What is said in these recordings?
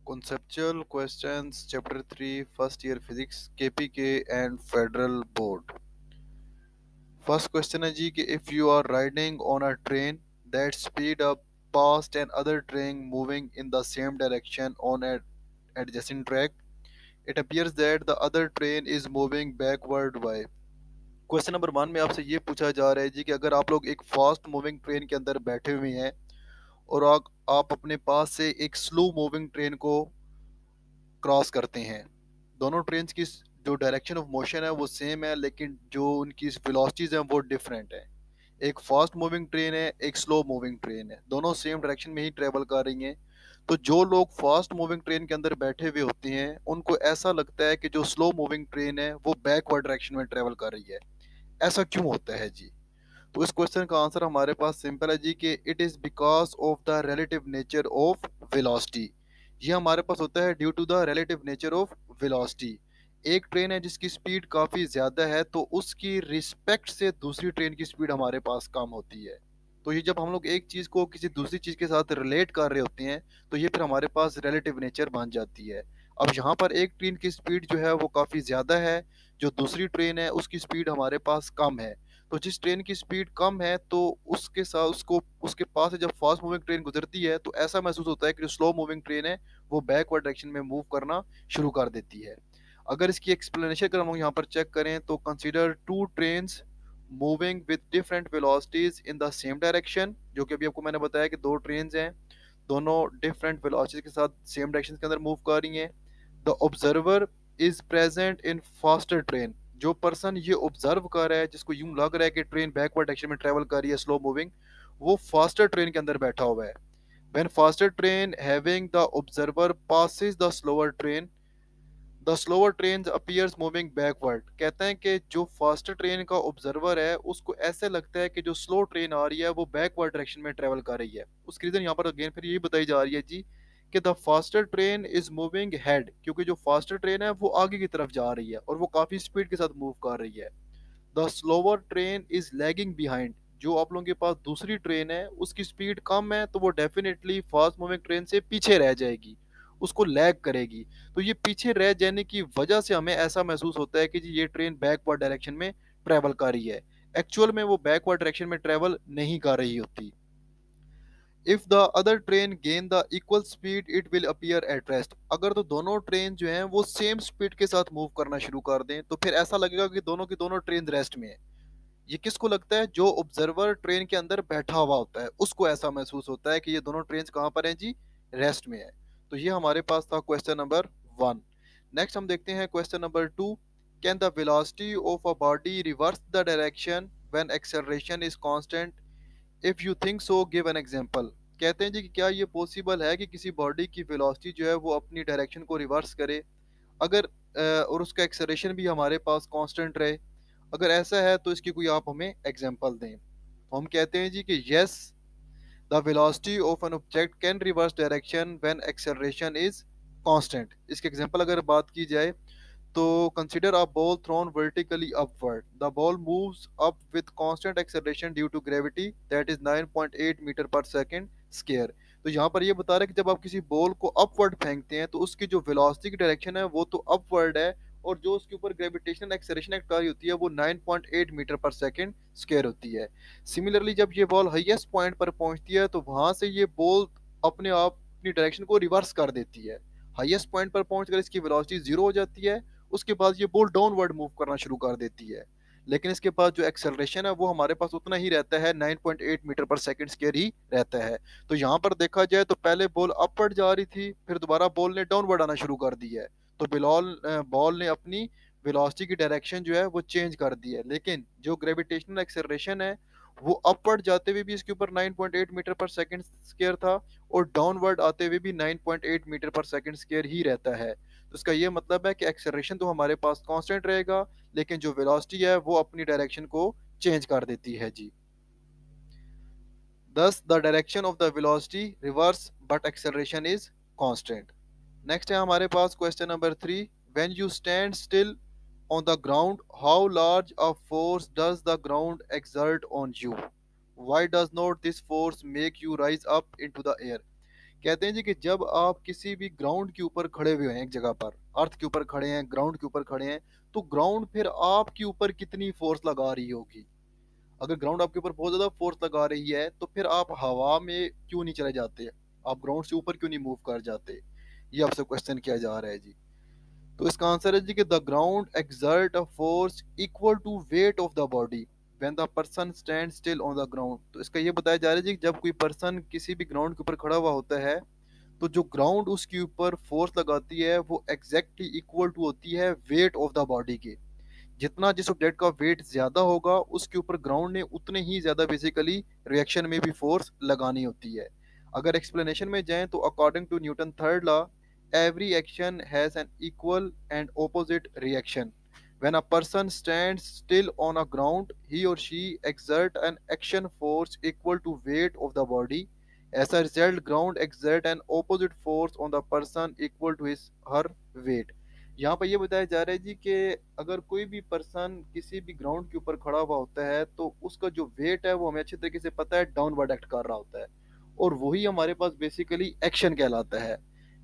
Conceptual questions, Chapter 3, First Year Physics, KPK and Federal Board. First question है जी कि if you are riding on a train that speed up past another train moving in the same direction on an adjacent track, it appears that the other train is moving backward. Why? Question number 1 में आपसे ये पूछा जा रहा है जी कि अगर आप लोग एक फास्ट मूविंग ट्रेन के अंदर बैठे हुए हैं और आप अपने पास से एक स्लो मूविंग ट्रेन को क्रॉस करते हैं। दोनों ट्रेन्स की जो डायरेक्शन ऑफ मोशन है वो सेम है, लेकिन जो उनकी वेलोसिटीज हैं वो डिफरेंट है। एक फास्ट मूविंग ट्रेन है, एक स्लो मूविंग ट्रेन है, दोनों सेम डायरेक्शन में ही ट्रेवल कर रही हैं। तो जो लोग फास्ट मूविंग ट्रेन के अंदर बैठे हुए होते हैं उनको ऐसा लगता है कि जो स्लो मूविंग ट्रेन है वो बैकवर्ड डायरेक्शन में ट्रेवल कर रही है। ऐसा क्यों होता है जी? तो इस क्वेश्चन का आंसर हमारे पास सिंपल है जी कि it is because of the relative nature of velocity. ये हमारे पास होता है due to the relative nature of velocity. एक ट्रेन है जिसकी स्पीड काफ़ी ज़्यादा है तो उसकी रिस्पेक्ट से दूसरी ट्रेन की स्पीड हमारे पास कम होती है। तो ये जब हम लोग एक चीज़ को किसी दूसरी चीज़ के साथ रिलेट कर रहे होते हैं तो ये फिर हमारे पास रिलेटिव नेचर बन जाती है। अब यहाँ पर एक ट्रेन की स्पीड जो है वो काफ़ी ज़्यादा है, जो दूसरी ट्रेन है उसकी स्पीड हमारे पास कम है। तो जिस ट्रेन की स्पीड कम है तो उसके साथ उसको उसके पास से जब फास्ट मूविंग ट्रेन गुजरती है तो ऐसा महसूस होता है कि जो स्लो मूविंग ट्रेन है वो बैकवर्ड डायरेक्शन में मूव करना शुरू कर देती है। अगर इसकी एक्सप्लेनेशन अगर हम यहाँ पर चेक करें तो consider two trains moving with different velocities in the same direction. जो कि अभी आपको मैंने बताया कि दो ट्रेन्स हैं, दोनों डिफरेंट वेलोसिटीज के साथ सेम डायरेक्शन के अंदर मूव कर रही हैं। The observer is present in faster train. जो पर्सन ये ऑब्जर्व कर रहा है, जिसको यूं लग रहा है कि ट्रेन बैकवर्ड डायरेक्शन में ट्रेवल कर रही है स्लो मूविंग, वो फास्टर ट्रेन के अंदर बैठा हुआ है। When faster train having the observer passes the slower train, the slower train appears moving backward. कहते हैं कि जो फास्टर ट्रेन का ऑब्जर्वर है उसको ऐसे लगता है कि जो स्लो ट्रेन आ रही है वो बैकवर्ड डायरेक्शन में ट्रेवल कर रही है। उसकी रीजन यहाँ पर अगेन फिर यही बताई जा रही है जी कि the faster train is moving head, क्योंकि जो फास्टर ट्रेन है वो आगे की तरफ जा रही है और वो काफी स्पीड के साथ मूव कर रही है। The slower train is lagging behind. जो आप लोगों के पास दूसरी ट्रेन है उसकी स्पीड कम है तो वो डेफिनेटली फास्ट मूविंग ट्रेन से पीछे रह जाएगी, उसको लैग करेगी। तो ये पीछे रह जाने की वजह से हमें ऐसा महसूस होता है कि जी ये ट्रेन बैकवर्ड डायरेक्शन में ट्रेवल कर रही है। एक्चुअल में वो बैकवर्ड डायरेक्शन में ट्रेवल नहीं कर रही होती। If the other train gain the equal speed it will appear at rest. अगर तो दोनों ट्रेन जो हैं वो सेम स्पीड के साथ मूव करना शुरू कर दें तो फिर ऐसा लगेगा कि दोनों की दोनों ट्रेन रेस्ट में है। ये किसको लगता है? जो ऑब्जर्वर ट्रेन के अंदर बैठा हुआ होता है उसको ऐसा महसूस होता है कि ये दोनों ट्रेन कहाँ पर हैं जी? रेस्ट में है। तो ये हमारे पास था क्वेश्चन नंबर 1। नेक्स्ट हम देखते हैं question number 2। Can the velocity of a body reverse the direction when acceleration is constant? If you think so give an example. कहते हैं जी कि क्या ये पॉसिबल है कि किसी बॉडी की वेलोसिटी जो है वो अपनी डायरेक्शन को रिवर्स करे अगर और उसका एक्सेलरेशन भी हमारे पास कांस्टेंट रहे? अगर ऐसा है तो इसकी कोई आप हमें एग्जांपल दें। तो हम कहते हैं जी कि yes, the velocity of an object can reverse direction when acceleration is constant. इसके एग्जांपल अगर बात की जाए तो consider a ball thrown vertically upward. The ball moves up with constant acceleration due to gravity that is 9.8 meter per second square. तो यहाँ पर ये बता रहा है कि जब आप किसी बॉल को अपवर्ड फेंकते हैं तो उसकी जो वेलोसिटी की डायरेक्शन है वो तो अपवर्ड है, और जो उसके ऊपर ग्रेविटेशनल एक्सेलरेशन एक्ट कर रही होती है वो 9.8 मीटर पर सेकंड स्क्वायर होती है। सिमिलरली जब ये बॉल हाईएस्ट पॉइंट पर पहुंचती है तो वहां से ये बॉल अपने आप अपनी डायरेक्शन को रिवर्स कर देती है। हाईएस्ट पॉइंट पर पहुंचकर इसकी वेलोसिटी जीरो हो जाती है, उसके बाद ये बॉल डाउनवर्ड मूव करना शुरू कर देती है। लेकिन इसके पास जो एक्सेलरेशन है वो हमारे पास उतना ही रहता है, 9.8 मीटर पर सेकंड स्क्वायर ही रहता है। तो यहाँ पर देखा जाए तो पहले बॉल अपवर्ड जा रही थी, फिर दोबारा बॉल ने डाउनवर्ड आना शुरू कर दी है। तो बॉल ने अपनी वेलोसिटी की डायरेक्शन जो है वो चेंज कर दी है, लेकिन जो ग्रेविटेशनल एक्सेलरेशन है वो अपवर्ड जाते हुए भी इसके ऊपर 9.8 मीटर पर सेकंड स्क्वायर था, और डाउनवर्ड आते हुए भी 9.8 मीटर पर सेकंड स्क्वायर ही रहता है। तो इसका ये मतलब है कि एक्सेलरेशन तो हमारे पास कांस्टेंट रहेगा, लेकिन जो वेलोसिटी है वो अपनी डायरेक्शन को चेंज कर देती है जी। Thus, the direction of the velocity reverse but acceleration is constant. Next है हमारे पास question number 3। When you stand still on the ground how large a force does the ground exert on you? Why does not this force make you rise up into the air? कहते हैं जी कि जब आप किसी भी ground के ऊपर खड़े हुए हैं एक जगह पर, अर्थ के ऊपर खड़े हैं, ग्राउंड के ऊपर खड़े हैं, तो ग्राउंड फिर आपके ऊपर कितनी फोर्स लगा रही होगी? अगर ग्राउंड आपके ऊपर बहुत ज़्यादा फोर्स लगा रही है, तो फिर आप हवा में क्यों नहीं चले जाते? आप ग्राउंड से ऊपर क्यों नहीं मूव कर जाते? ये आपसे क्वेश्चन किया जा रहा है जी। तो इसका आंसर है जी कि the ground exert a force equal to weight of the body when the person stand still on the ground. तो इसका ये बताया जा रहा है जी कि जब कोई पर्सन किसी भी ग्राउंड के ऊपर खड़ा हुआ होता है, तो जो ग्राउंड उसके ऊपर फोर्स लगाती है वो एग्जैक्टली इक्वल टू होती है वेट ऑफ द बॉडी के। जितना जिस ऑब्जेक्ट का वेट ज्यादा होगा उसके ऊपर ग्राउंड ने उतने ही ज्यादा बेसिकली रिएक्शन में भी फोर्स लगानी होती है। अगर एक्सप्लेनेशन में जाएं तो according to Newton third law, every action has an equal and opposite reaction. when a person stands still on a ground, he or she exert an action force equal to weight of the body. As a result, ground exert an opposite force on the person equal to his her weight. यहाँ पर ये बताया जा रहा है जी कि अगर कोई भी पर्सन किसी भी ग्राउंड के ऊपर खड़ा हुआ होता है, तो उसका जो वेट है वो हमें अच्छे तरीके से पता है डाउनवर्ड एक्ट कर रहा होता है, और वही हमारे पास बेसिकली एक्शन कहलाता है।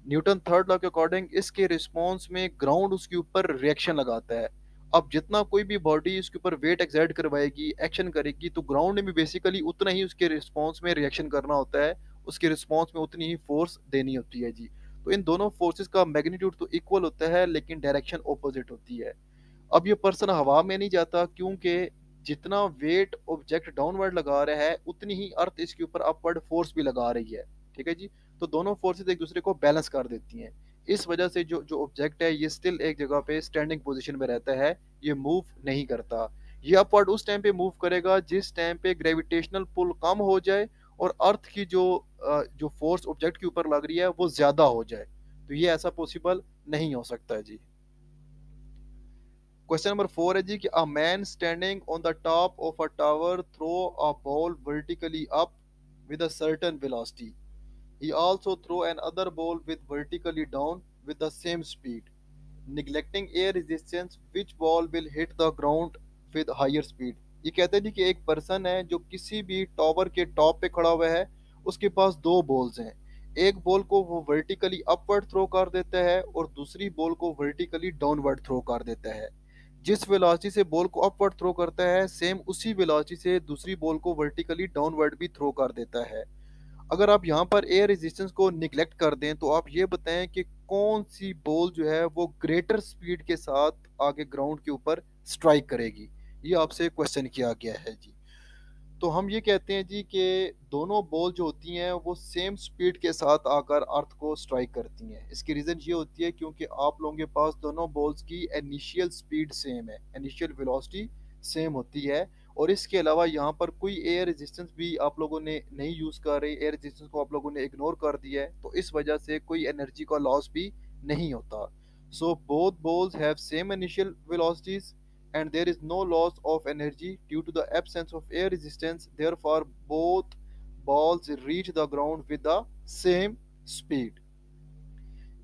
न्यूटन थर्ड लॉ के अकॉर्डिंग इसके रिस्पॉन्स में ग्राउंड उसके ऊपर रिएक्शन लगाता है। अब जितना कोई भी बॉडी उसके ऊपर वेट एक्सर्ट करवाएगी, एक्शन करेगी, तो ग्राउंड ने भी बेसिकली उतना ही उसके रिस्पॉन्स में रिएक्शन करना होता है, उसके रिस्पॉन्स में उतनी ही फोर्स देनी होती है जी। तो इन दोनों फोर्सेस का मैग्नीट्यूड तो इक्वल होता है, लेकिन डायरेक्शन ऑपोजिट होती है। अब ये पर्सन हवा में नहीं जाता, क्योंकि जितना वेट ऑब्जेक्ट डाउनवर्ड लगा रहा है उतनी ही अर्थ इसके ऊपर अपवर्ड फोर्स भी लगा रही है। ठीक है जी। तो दोनों फोर्सेस एक दूसरे को बैलेंस कर देती हैं। इस वजह से जो जो ऑब्जेक्ट है ये स्टिल एक जगह पे स्टैंडिंग पोजीशन में रहता है, ये मूव नहीं करता। ये अपवर्ड उस टाइम पे मूव करेगा जिस टाइम पे ग्रेविटेशनल पुल कम हो जाए और अर्थ की जो फोर्स ऑब्जेक्ट के ऊपर लग रही है वो ज्यादा हो जाए। तो ये ऐसा पॉसिबल नहीं हो सकता है जी। क्वेश्चन नंबर 4 है जी कि a man standing on the top of a tower throw a ball vertically up with a certain velocity. He also threw another ball with vertically down with the same speed. Neglecting air resistance, which ball will hit the ground with higher speed? ये कहते हैं जी कि एक person है जो किसी भी टावर के टॉप पे खड़ा हुआ है, उसके पास दो बॉल्स हैं। एक बॉल को वो वर्टिकली अपवर्ड थ्रो कर देता है और दूसरी बॉल को वर्टिकली डाउनवर्ड थ्रो कर देता है। जिस वेलोसिटी से बॉल को अपवर्ड थ्रो करता है, सेम उसी वेलोसिटी से दूसरी बॉल को वर्टिकली डाउनवर्ड भी थ्रो कर देता है। अगर आप यहाँ पर एयर रेजिस्टेंस को निगलेक्ट कर दें, तो आप ये बताएं कि कौन सी बॉल जो है वो ग्रेटर स्पीड के साथ आगे ग्राउंड के ऊपर स्ट्राइक करेगी। ये आपसे क्वेश्चन किया गया है जी। तो हम ये कहते हैं जी कि दोनों बॉल जो होती हैं वो सेम स्पीड के साथ आकर अर्थ को स्ट्राइक करती हैं। इसकी रीज़न ये होती है क्योंकि आप लोगों के पास दोनों बॉल्स की इनिशियल स्पीड सेम है, इनिशियल वेलोसिटी सेम होती है। और इसके अलावा यहाँ पर कोई एयर रेजिस्टेंस भी आप लोगों ने नहीं यूज़ कर रहे, एयर रेजिस्टेंस को आप लोगों ने इग्नोर कर दिया है, तो इस वजह से कोई एनर्जी का लॉस भी नहीं होता। So both balls have same initial velocities and there is no loss of energy due to the absence of air resistance. Therefore, both balls reach the ground with the same speed.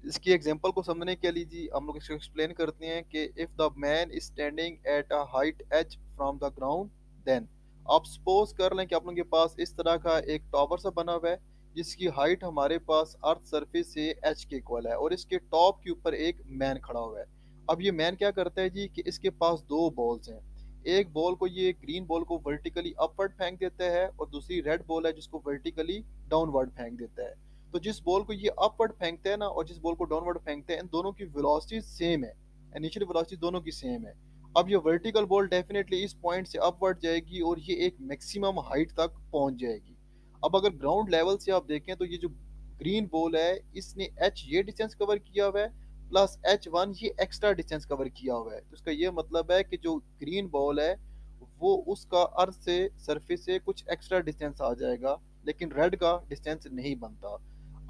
इसकी example को समझने के लिए जी हम लोग इसको explain करते हैं कि if the man is standing at a height H from the ground, then आप सपोज कर लें कि आप लोगों के पास इस तरह का एक टावर सा बना हुआ है जिसकी हाइट हमारे पास अर्थ सरफेस से एच के इक्वल है, और इसके टॉप के ऊपर एक मैन खड़ा हुआ है। अब ये मैन क्या करता है जी कि इसके पास दो बॉल्स हैं। एक बॉल को, ये ग्रीन बॉल को वर्टिकली अपवर्ड फेंक देता है और दूसरी रेड बॉल है जिसको वर्टिकली डाउनवर्ड फेंक देता है। तो जिस बॉल को ये अपवर्ड फेंकते हैं ना और जिस बॉल को डाउनवर्ड फेंकते हैं, इन दोनों की वेलोसिटी सेम है, इनिशियल वेलोसिटी दोनों की सेम है। अब ये वर्टिकल बॉल डेफिनेटली इस पॉइंट से अपवर्ड जाएगी और ये एक मैक्सिमम हाइट तक पहुंच जाएगी। अब अगर ग्राउंड लेवल से आप देखें तो ये जो ग्रीन बॉल है इसने एच ये डिस्टेंस कवर किया हुआ है, प्लस H1 ये एक्स्ट्रा डिस्टेंस कवर किया हुआ है। तो इसका ये मतलब है कि जो ग्रीन बॉल है वो उसका अर्थ से सरफेस से कुछ एक्स्ट्रा डिस्टेंस आ जाएगा, लेकिन रेड का डिस्टेंस नहीं बनता।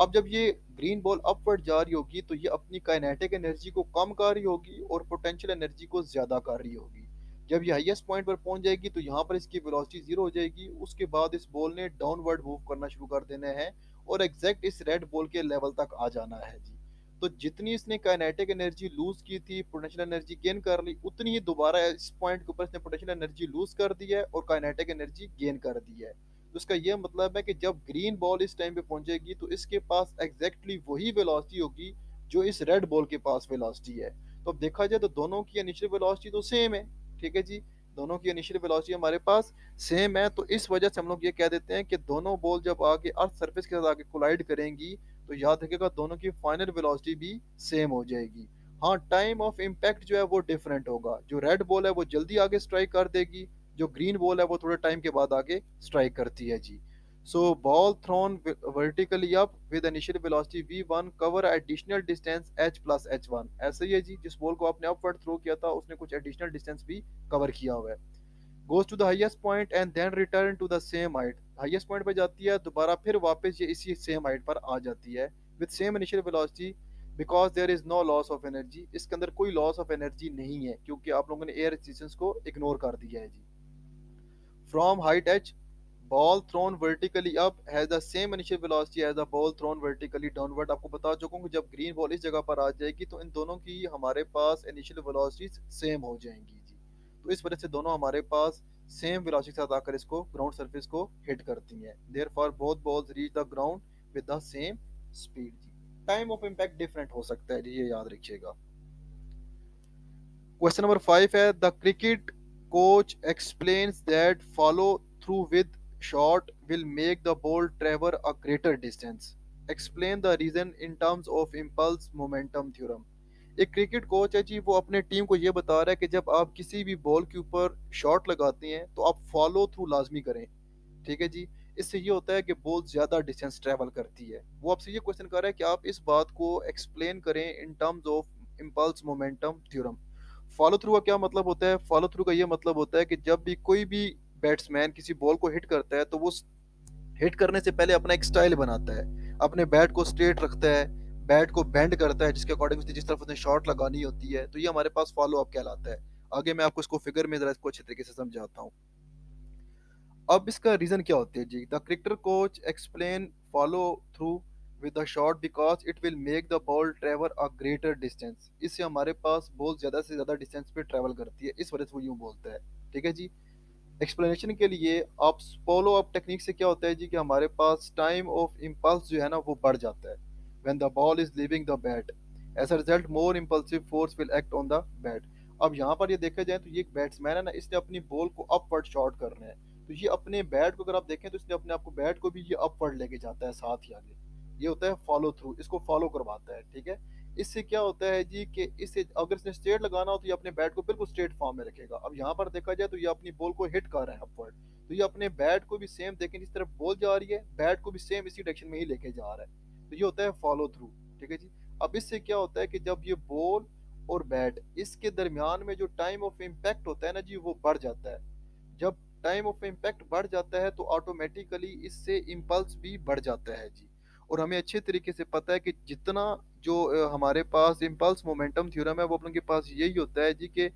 अब जब ये ग्रीन बॉल अपवर्ड जा रही होगी तो ये अपनी काइनेटिक एनर्जी को कम कर रही होगी और पोटेंशियल एनर्जी को ज्यादा कर रही होगी। जब ये हाईएस्ट पॉइंट पर पहुंच जाएगी तो यहाँ पर इसकी वेलोसिटी जीरो हो जाएगी। उसके बाद इस बॉल ने डाउनवर्ड मूव करना शुरू कर देना है और एग्जैक्ट इस रेड बॉल के लेवल तक आ जाना है जी। तो जितनी इसने काइनेटिक एनर्जी लूज की थी, पोटेंशियल एनर्जी गेन कर ली, उतनी ही दोबारा इस पॉइंट के ऊपर इसने पोटेंशियल एनर्जी लूज कर दी है और काइनेटिक एनर्जी गेन कर दी है। तो इसका ये मतलब है कि जब ग्रीन बॉल इस टाइम पे पहुंचेगी तो इसके पास एग्जैक्टली वही वेलोसिटी होगी जो इस रेड बॉल के पास वेलोसिटी है। तो अब देखा जाए तो दोनों की इनिशियल वेलोसिटी तो सेम है, ठीक है जी, दोनों की इनिशियल वेलोसिटी हमारे पास सेम है। तो इस वजह से हम लोग ये कह देते हैं कि दोनों बॉल जब आगे अर्थ सरफेस के साथ आगे कोलाइड करेंगी तो याद रखिएगा दोनों की फाइनल वेलोसिटी भी सेम हो जाएगी। हाँ, टाइम ऑफ इम्पैक्ट जो है वो डिफरेंट होगा, जो रेड बॉल है वो जल्दी आगे स्ट्राइक कर देगी, जो ग्रीन बॉल है वो थोड़े टाइम के बाद आगे स्ट्राइक करती है जी। So ball thrown vertically up with initial velocity v1 cover additional distance h plus h1। ऐसे ही है जी, जिस बॉल को आपने अपवर्ड थ्रो किया था उसने कुछ एडिशनल डिस्टेंस भी कवर किया हुआ है। Goes to the highest point and then return to the same height. Highest point पे जाती है, दोबारा फिर वापस ये इसी सेम हाइट पर आ जाती है with same initial velocity because there is no loss of energy. इसके अंदर कोई लॉस ऑफ एनर्जी नहीं है क्योंकि आप लोगों ने एयर रेजिस्टेंस को इग्नोर कर दिया है जी। From height H ball thrown vertically up has the same initial velocity as the ball thrown vertically downward. आपको बता चुका हूँ कि जब ग्रीन बॉल इस जगह पर आ जाएगी तो इन दोनों की हमारे पास इनिशियल वेलोसिटीज सेम हो जाएंगी जी। तो इस वजह से दोनों हमारे पास सेम वेलोसिटी के साथ आकर इसको ग्राउंड सरफेस को हिट करती हैं। Therefore both balls reach the ground with the same speed जी। टाइम ऑफ इम्पैक्ट डिफरेंट हो सकता है जी, ये याद रखिएगा। क्वेश्चन नंबर 5 है the cricket coach explains that follow through with shot will make the ball travel a greater distance. Explain the reason in terms of impulse momentum theorem. एक cricket coach है जी, वो अपने टीम को ये बता रहा है कि जब आप किसी भी बॉल के ऊपर शॉट लगाते हैं तो आप फॉलो थ्रू लाजमी करें, ठीक है जी। इससे ये होता है कि बॉल ज्यादा डिस्टेंस ट्रेवल करती है। वो आपसे ये क्वेश्चन कर रहा है कि आप इस बात को एक्सप्लेन करें इन terms of impulse momentum theorem. Follow through का क्या मतलब होता है? फॉलो थ्रू का ये मतलब होता है कि जब भी कोई भी बैट्समैन किसी बॉल को हिट करता है तो वो हिट करने से पहले अपना एक स्टाइल बनाता है, अपने बैट को स्ट्रेट रखता है, बैट को बेंड करता है जिसके अकॉर्डिंग जिस तरफ उसने शॉट लगानी होती है। तो ये हमारे पास फॉलो अप कहलाता है। आगे मैं आपको इसको फिगर में जरा इसको अच्छे तरीके से समझाता हूँ। अब इसका रीजन क्या होता है जी? The cricketer coach explain follow through with the shot because it will make the ball travel a greater distance. इससे हमारे पास बॉल ज्यादा से ज्यादा डिस्टेंस पे ट्रेवल करती है, इस वजह से वो यूं बोलता है, ठीक है जी। एक्सप्लेनेशन के लिए आप फॉलो अप टेक्निक से क्या होता है जी कि हमारे पास टाइम ऑफ इम्पल्स जो है ना वो बढ़ जाता है when the ball is leaving the bat. As a result more impulsive force will act on the bat. अब यहाँ पर ये देखा जाए तो ये एक बैट्समैन है ना, इसने अपनी बॉल को अपवर्ड शॉट करना है, तो ये अपने बैट को अगर आप देखें तो इसने अपने आप को बैट को भी ये अपवर्ड लेके जाता है साथ ही आगे। ये होता है फॉलो थ्रू, इसको फॉलो करवाता है, ठीक है। इससे क्या होता है जी कि इससे अगर इसने स्ट्रेट लगाना हो तो ये अपने बैट को बिल्कुल स्ट्रेट फॉर्म में रखेगा। अब यहाँ पर देखा जाए तो ये अपनी बॉल को हिट कर रहा है अपवर्ड, तो ये अपने बैट को भी सेम देखें जिस तरफ बॉल जा रही है बैट को भी सेम इसी डायरेक्शन में ही लेके जा रहा है। तो ये होता है फॉलो थ्रू, ठीक है जी। अब इससे क्या होता है कि जब ये बॉल और बैट इसके दरमियान में जो टाइम ऑफ इम्पैक्ट होता है ना जी वो बढ़ जाता है। जब टाइम ऑफ इम्पैक्ट बढ़ जाता है तो ऑटोमेटिकली इससे इम्पल्स भी बढ़ जाता है जी। और हमें अच्छे तरीके से पता है कि जितना जो हमारे पास इम्पल्स मोमेंटम थ्योरम है वो अपने के पास यही होता है जी कि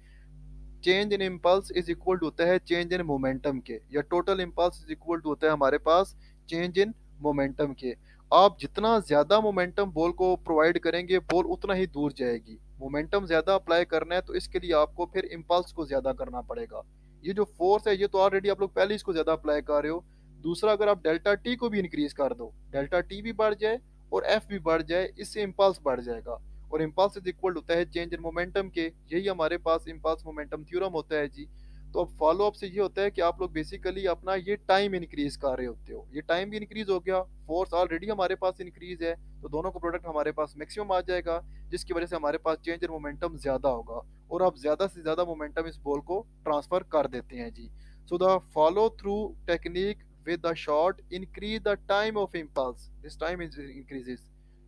change in impulse is equal to होता है चेंज इन मोमेंटम के, या total impulse is equal to होता है हमारे पास चेंज इन मोमेंटम के। आप जितना ज्यादा मोमेंटम बॉल को प्रोवाइड करेंगे बॉल उतना ही दूर जाएगी। मोमेंटम ज्यादा अप्लाई करना है तो इसके लिए आपको फिर इम्पल्स को ज्यादा करना पड़ेगा। ये जो फोर्स है ये तो ऑलरेडी आप लोग पहले इसको ज्यादा अप्लाई कर रहे हो। दूसरा, अगर आप डेल्टा टी को भी इंक्रीज कर दो, डेल्टा टी भी बढ़ जाए और एफ भी बढ़ जाए, इससे इम्पल्स बढ़ जाएगा। और इम्पल्स इज इक्वल होता है चेंज इन मोमेंटम के, यही हमारे पास इम्पल्स मोमेंटम थ्योरम होता है जी। तो अब फॉलो अप से ये होता है कि आप लोग बेसिकली अपना ये टाइम इंक्रीज कर रहे होते हो, ये टाइम भी इंक्रीज हो गया, फोर्स ऑलरेडी हमारे पास इंक्रीज है, तो दोनों का प्रोडक्ट हमारे पास मैक्सिमम आ जाएगा, जिसकी वजह से हमारे पास चेंज इन मोमेंटम ज्यादा होगा और आप ज्यादा से ज्यादा मोमेंटम इस बॉल को ट्रांसफर कर देते हैं जी। So the follow through technique with the shot increase the time of impulse. This time is increases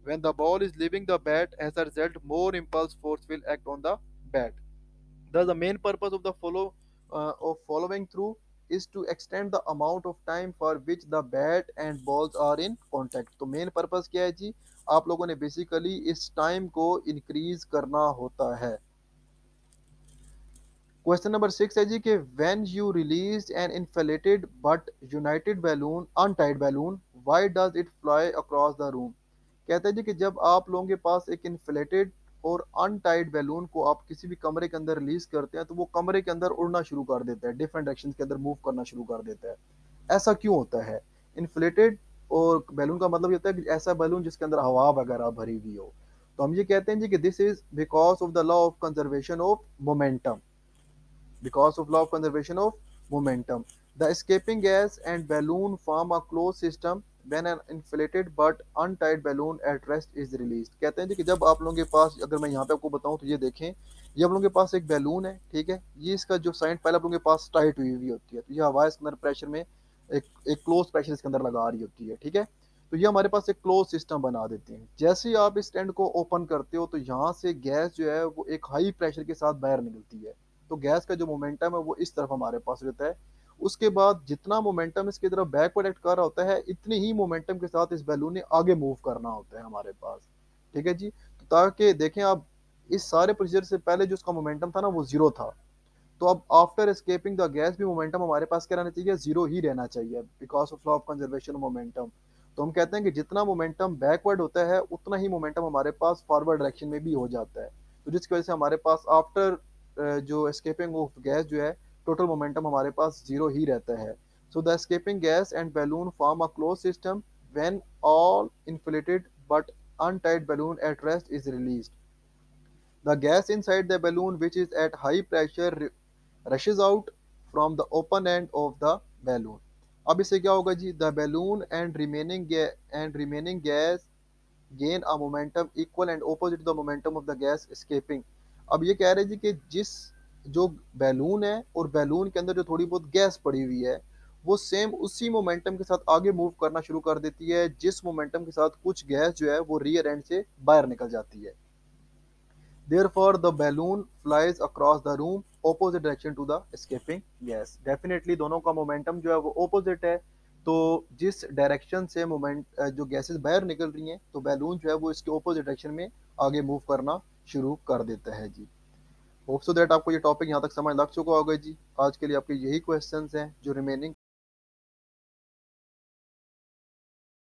when the ball is leaving the bat. As a result, more impulse force will act on the bat. Thus, the main purpose of the of following through is to extend the amount of time for which the bat and balls are in contact. तो main purpose क्या है जी? आप लोगों ने basically इस time को increase करना होता है। क्वेश्चन नंबर 6 है जी कि when you release an inflated but United balloon untied balloon why does it fly across the room. कहता है जी कि जब आप लोगों के पास एक इन्फ्लेटेड और अनटाइड बैलून को आप किसी भी कमरे के अंदर रिलीज करते हैं तो वो कमरे के अंदर उड़ना शुरू कर देता है, डिफरेंट डायरेक्शन के अंदर मूव करना शुरू कर देता है। ऐसा क्यों होता है? इन्फ्लेटेड और बैलून का मतलब ये होता है कि ऐसा बैलून जिसके अंदर हवा वगैरह भरी हुई हो। तो हम ये कहते हैं जी कि this is because of the law of conservation of momentum, because of law of conservation of momentum. The escaping gas and balloon form a closed system when an inflated but untied balloon at rest is released. कहते हैं जी कि जब आप लोगों के पास, अगर मैं यहाँ पे आपको बताऊं तो ये देखें, ये आप लोगों के पास एक बैलून है, ठीक है, ये इसका जो साइड पहले आप लोगों के पास टाइट हुई हुई होती है, तो ये हवा इसके अंदर प्रेशर में एक क्लोज प्रेशर इसके अंदर लगा रही होती है, ठीक है। तो ये हमारे पास एक क्लोज सिस्टम बना देते हैं। जैसे ही आप इस टेंट को ओपन करते हो तो यहाँ से गैस जो है वो एक हाई प्रेशर के साथ बाहर निकलती है। तो गैस का जो मोमेंटम है वो इस तरफ हमारे पास रहता है। उसके बाद जितना मोमेंटम इसकी तरफ बैकवर्ड एक्ट कर रहा होता है, इतनी ही मोमेंटम के साथ इस बैलून ने आगे मूव करना होता है हमारे पास, ठीक है जी। तो ताकि देखें आप, इस सारे प्रोसीजर से पहले जो उसका मोमेंटम था ना वो जीरो था, तो अब आफ्टर एस्केपिंग द गैस भी मोमेंटम हमारे पास क्या रहना चाहिए, जीरो ही रहना चाहिए, because of law of conservation momentum. तो हम कहते हैं कि जितना मोमेंटम बैकवर्ड होता है उतना ही मोमेंटम हमारे पास फॉरवर्ड डायरेक्शन में भी हो जाता है। तो जिसकी वजह से हमारे पास आफ्टर जो एस्केपिंग ऑफ गैस जो है, टोटल मोमेंटम हमारे पास जीरो ही रहता है। So the escaping gas and balloon form a close system when all inflated but untied balloon at rest is released. The gas inside the balloon, which is at high pressure, rushes out from the open end of the balloon. अब इससे क्या होगा जी, the balloon and remaining gas gain a momentum equal and opposite to the momentum of the gas escaping. अब ये कह रहे हैं जी कि जिस जो बैलून है और बैलून के अंदर जो थोड़ी बहुत गैस पड़ी हुई है, वो सेम उसी मोमेंटम के साथ आगे मूव करना शुरू कर देती है जिस मोमेंटम के साथ कुछ गैस जो है वो रियर एंड से बाहर निकल जाती है। Therefore, the balloon flies across the room opposite direction to the escaping gas. Definitely दोनों का मोमेंटम जो है वो opposite है। तो जिस डायरेक्शन से जो गैसेस बाहर निकल रही हैं, तो बैलून जो है वो इसके ऑपोजिट डायरेक्शन में आगे मूव करना शुरू कर देता है जी। होप सो दैट आपको ये टॉपिक यहाँ तक समझ लग चुका होगा जी। आज के लिए आपके यही क्वेश्चंस हैं, जो रिमेनिंग